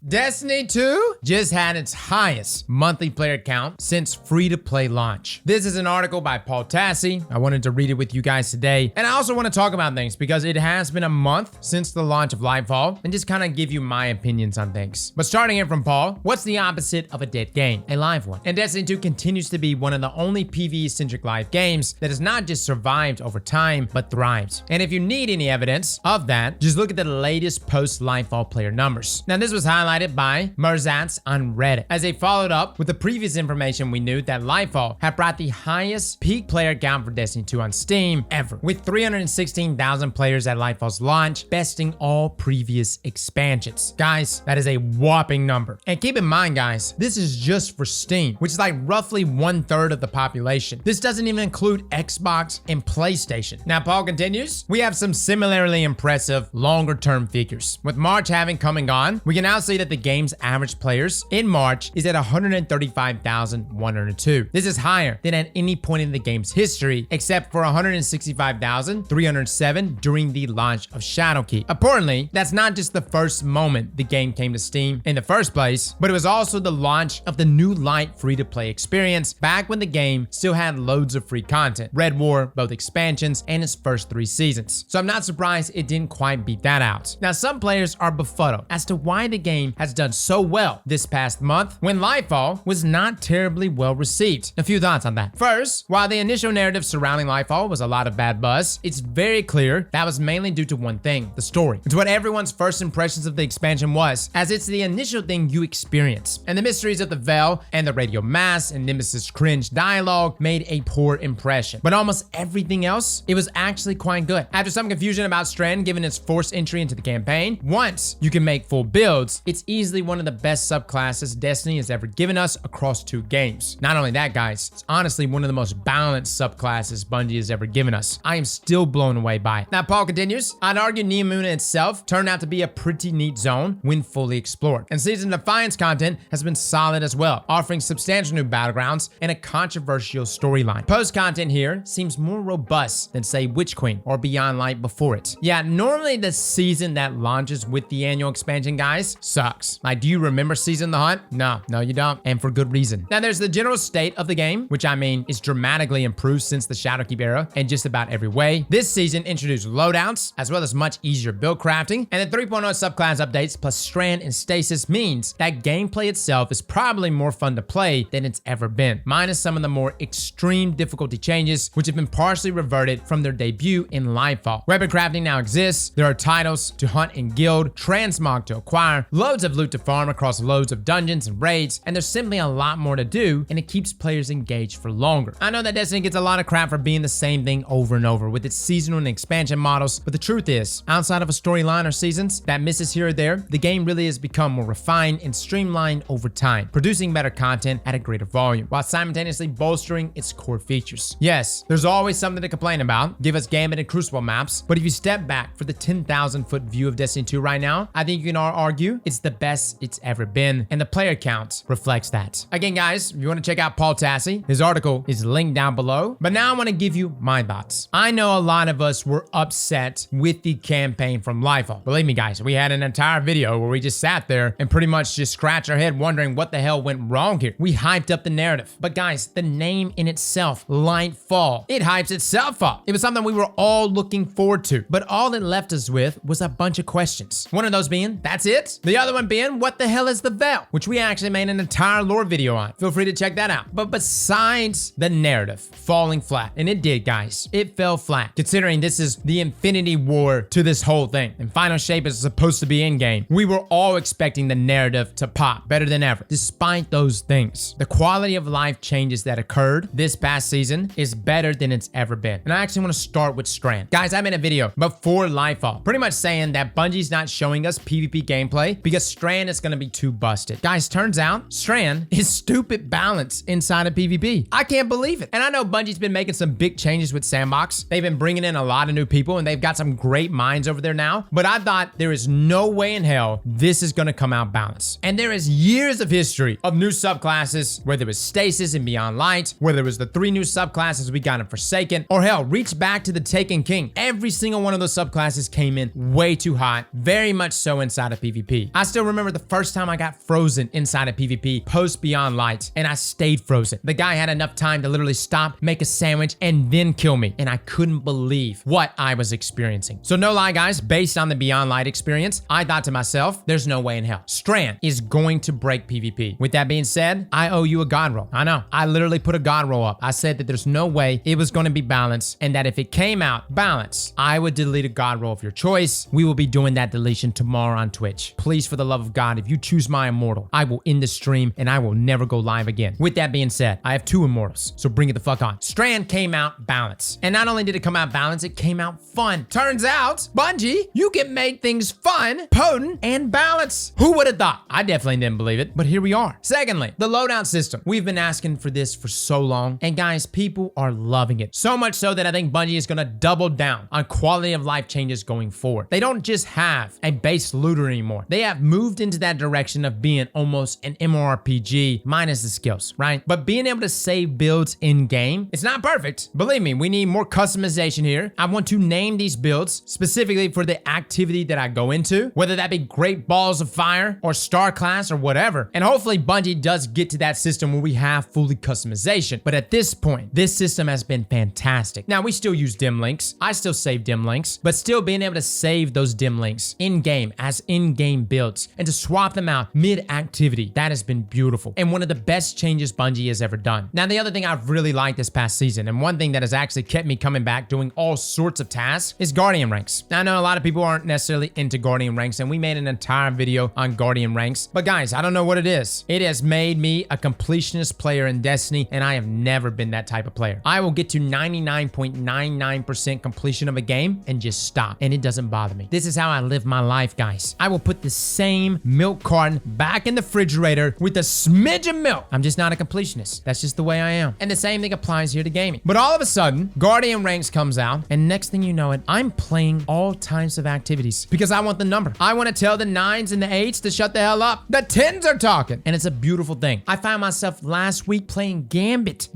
Destiny 2 just had its highest monthly player count since free-to-play launch. This is an article by Tassi. I wanted to read it with you guys today. And I also want to talk about things because it has been a month since the launch of Lightfall and just kind of give you my opinions on things. But starting here from Paul, what's the opposite of a dead game? A live one. And Destiny 2 continues to be one of the only PvE-centric live games that has not just survived over time, but thrived. And if you need any evidence of that, just look at the latest post-Lightfall player numbers. Now, this was highlighted by Merzats on Reddit, as they followed up with the previous information we knew that Lightfall had brought the highest peak player count for Destiny 2 on Steam ever, with 316,000 players at Lightfall's launch, besting all previous expansions. Guys, that is a whopping number. And keep in mind, guys, this is just for Steam, which is like roughly 1/3 of the population. This doesn't even include Xbox and PlayStation. Now, Paul continues, we have some similarly impressive longer-term figures. With March having come and gone, we can now see that the game's average players in March is at 135,102. This is higher than at any point in the game's history, except for 165,307 during the launch of Shadowkeep. Importantly, that's not just the first moment the game came to Steam in the first place, but it was also the launch of the new light free-to-play experience back when the game still had loads of free content. Red War, both expansions, and its first 3 seasons. So I'm not surprised it didn't quite beat that out. Now, some players are befuddled as to why the game has done so well this past month when Lightfall was not terribly well received. A few thoughts on that. First, while the initial narrative surrounding Lightfall was a lot of bad buzz, it's very clear that was mainly due to one thing: the story. It's what everyone's first impressions of the expansion was, as it's the initial thing you experience. And the mysteries of the Veil and the Radio Mass and Nemesis cringe dialogue made a poor impression. But almost everything else, it was actually quite good. After some confusion about Strand given its forced entry into the campaign, once you can make full builds, it's easily one of the best subclasses Destiny has ever given us across 2 games. Not only that, guys, it's honestly one of the most balanced subclasses Bungie has ever given us. I am still blown away by it. Now, Paul continues, I'd argue Neomuna itself turned out to be a pretty neat zone when fully explored. And Season Defiance content has been solid as well, offering substantial new battlegrounds and a controversial storyline. Post content here seems more robust than, say, Witch Queen or Beyond Light before it. Yeah, normally the season that launches with the annual expansion, guys, sucks. Like, do you remember Season the Hunt? No, you don't, and for good reason. Now, there's the general state of the game, which I mean is dramatically improved since the Shadowkeep era in just about every way. This season introduced loadouts, as well as much easier build crafting, and the 3.0 subclass updates plus Strand and Stasis means that gameplay itself is probably more fun to play than it's ever been, minus some of the more extreme difficulty changes, which have been partially reverted from their debut in Lightfall. Weapon crafting now exists, there are titles to hunt and guild, transmog to acquire, loads of loot to farm across loads of dungeons and raids, and there's simply a lot more to do, and it keeps players engaged for longer. I know that Destiny gets a lot of crap for being the same thing over and over with its seasonal and expansion models, but the truth is, outside of a storyline or seasons that misses here or there, the game really has become more refined and streamlined over time, producing better content at a greater volume, while simultaneously bolstering its core features. Yes, there's always something to complain about. Give us Gambit and Crucible maps, but if you step back for the 10,000-foot view of Destiny 2 right now, I think you can argue it's the best it's ever been, and the player count reflects that. Again, guys, if you want to check out Paul Tassi, his article is linked down below, but now I want to give you my thoughts. I know a lot of us were upset with the campaign from Lightfall. Believe me, guys, we had an entire video where we just sat there and pretty much just scratched our head wondering what the hell went wrong here. We hyped up the narrative, but guys, the name in itself, Lightfall, it hypes itself up. It was something we were all looking forward to, but all it left us with was a bunch of questions. One of those being, that's it? The other one being, what the hell is the Veil? Which we actually made an entire lore video on. Feel free to check that out. But besides the narrative falling flat, and it did, guys, it fell flat, considering this is the Infinity War to this whole thing, and Final Shape is supposed to be in-game. We were all expecting the narrative to pop better than ever. Despite those things, the quality of life changes that occurred this past season is better than it's ever been. And I actually want to start with Strand. Guys, I made a video before Lightfall, pretty much saying that Bungie's not showing us PvP gameplay because Strand is going to be too busted. Guys, turns out Strand is stupid balance inside of PvP. I can't believe it. And I know Bungie's been making some big changes with Sandbox. They've been bringing in a lot of new people and they've got some great minds over there now. But I thought there is no way in hell this is going to come out balanced. And there is years of history of new subclasses, whether it was Stasis and Beyond Light, whether it was the 3 new subclasses we got in Forsaken, or hell, reach back to the Taken King. Every single one of those subclasses came in way too hot, very much so inside of PvP. I still still remember the first time I got frozen inside a PvP post Beyond Light, and I stayed frozen. The guy had enough time to literally stop, make a sandwich, and then kill me, and I couldn't believe what I was experiencing. So no lie, guys, based on the Beyond Light experience, I thought to myself, there's no way in hell Strand is going to break PvP. With that being said, I owe you a god roll. I know. I literally put a god roll up. I said that there's no way it was going to be balanced, and that if it came out balanced, I would delete a god roll of your choice. We will be doing that deletion tomorrow on Twitch. Please, for the love of God, if you choose my immortal, I will end the stream and I will never go live again. With that being said, I have 2 immortals, so bring it the fuck on. Strand came out balanced. And not only did it come out balanced, it came out fun. Turns out, Bungie, you can make things fun, potent, and balanced. Who would have thought? I definitely didn't believe it, but here we are. Secondly, the loadout system. We've been asking for this for so long, and guys, people are loving it. So much so that I think Bungie is gonna double down on quality of life changes going forward. They don't just have a base looter anymore. They have moved into that direction of being almost an MMORPG minus the skills, right? But being able to save builds in game, it's not perfect. Believe me, we need more customization here. I want to name these builds specifically for the activity that I go into, whether that be Great Balls of Fire or Star Class or whatever. And hopefully Bungie does get to that system where we have fully customization. But at this point, this system has been fantastic. Now, we still use dim links. I still save dim links, but still being able to save those dim links in-game as in-game builds and to swap them out mid-activity, that has been beautiful and one of the best changes Bungie has ever done. Now, the other thing I've really liked this past season, and one thing that has actually kept me coming back doing all sorts of tasks, is Guardian ranks. Now, I know a lot of people aren't necessarily into Guardian ranks, and we made an entire video on Guardian ranks, but guys, I don't know what it is. It has made me a completionist player in Destiny, and I have never been that type of player. I will get to 99.99% completion of a game and just stop, and it doesn't bother me. This is how I live my life, guys. I will put the same milk carton back in the refrigerator with a smidge of milk. I'm just not a completionist. That's just the way I am. And the same thing applies here to gaming. But all of a sudden, Guardian ranks comes out, and next thing you know it, I'm playing all types of activities because I want the number. I want to tell the 9s and the 8s to shut the hell up. The 10s are talking, and it's a beautiful thing. I found myself last week playing Gambit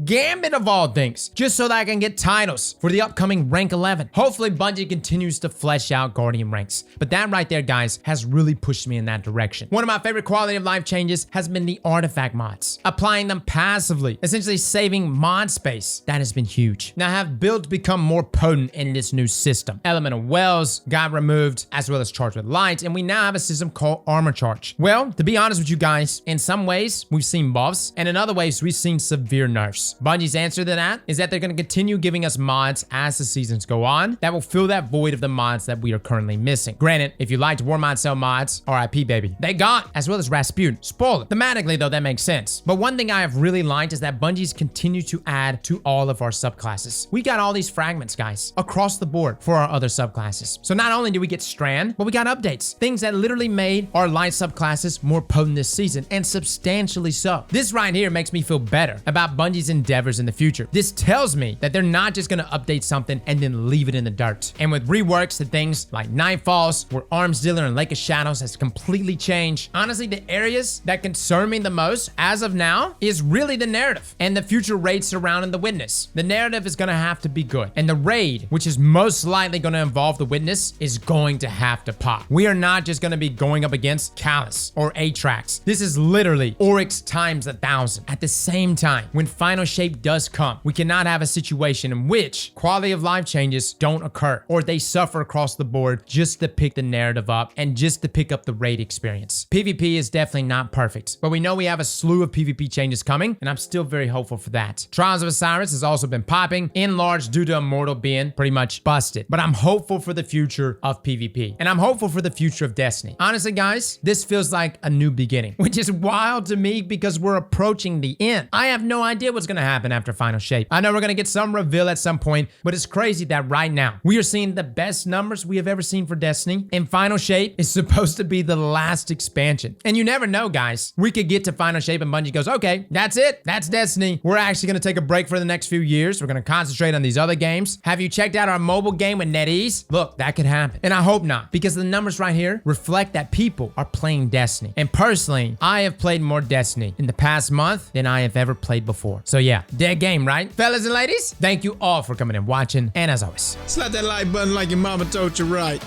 of all things, just so that I can get titles for the upcoming rank 11. Hopefully Bungie continues to flesh out Guardian ranks. But that right there, guys, has really pushed me in that direction. One of my favorite quality of life changes has been the artifact mods. Applying them passively, essentially saving mod space. That has been huge. Now, have builds become more potent in this new system. Elemental Wells got removed, as well as Charged with Light, and we now have a system called Armor Charge. Well, to be honest with you guys, in some ways, we've seen buffs, and in other ways, we've seen severe nerfs. Bungie's answer to that is that they're going to continue giving us mods as the seasons go on that will fill that void of the mods that we are currently missing. Granted, if you liked War Mod Cell mods, RIP baby, they got, as well as Rasputin. Spoiler. Thematically though, that makes sense. But one thing I have really liked is that Bungie's continue to add to all of our subclasses. We got all these fragments, guys, across the board for our other subclasses. So not only do we get Strand, but we got updates. Things that literally made our light subclasses more potent this season, and substantially so. This right here makes me feel better about Bungie's endeavors in the future. This tells me that they're not just gonna update something and then leave it in the dirt. And with reworks to things like Nightfalls, where Arms Dealer and Lake of Shadows has completely changed, honestly, the areas that concern me the most as of now is really the narrative and the future raid surrounding the Witness. The narrative is gonna have to be good, and the raid, which is most likely gonna involve the Witness, is going to have to pop. We are not just gonna be going up against Callus or Atrax. This is literally Oryx times 1,000. At the same time, when Final Shape does come, we cannot have a situation in which quality of life changes don't occur, or they suffer across the board just to pick the narrative up and just to pick up the raid experience. PvP is definitely not perfect, but we know we have a slew of PvP changes coming, and I'm still very hopeful for that. Trials of Osiris has also been popping, in large due to Immortal being pretty much busted, but I'm hopeful for the future of PvP, and I'm hopeful for the future of Destiny. Honestly, guys, this feels like a new beginning, which is wild to me because we're approaching the end. I have no idea what's gonna happen after Final Shape. I know we're gonna get some reveal at some point, but it's crazy that right now we are seeing the best numbers we have ever seen for Destiny, and Final Shape is supposed to be the last expansion. And you never know, guys. We could get to Final Shape and Bungie goes, okay, that's it. That's Destiny. We're actually gonna take a break for the next few years. We're gonna concentrate on these other games. Have you checked out our mobile game with NetEase? Look, that could happen. And I hope not, because the numbers right here reflect that people are playing Destiny. And personally, I have played more Destiny in the past month than I have ever played before. So yeah, dead game, right? Fellas and ladies, thank you all for coming and watching. And as always, slap that like button like your mama told you right.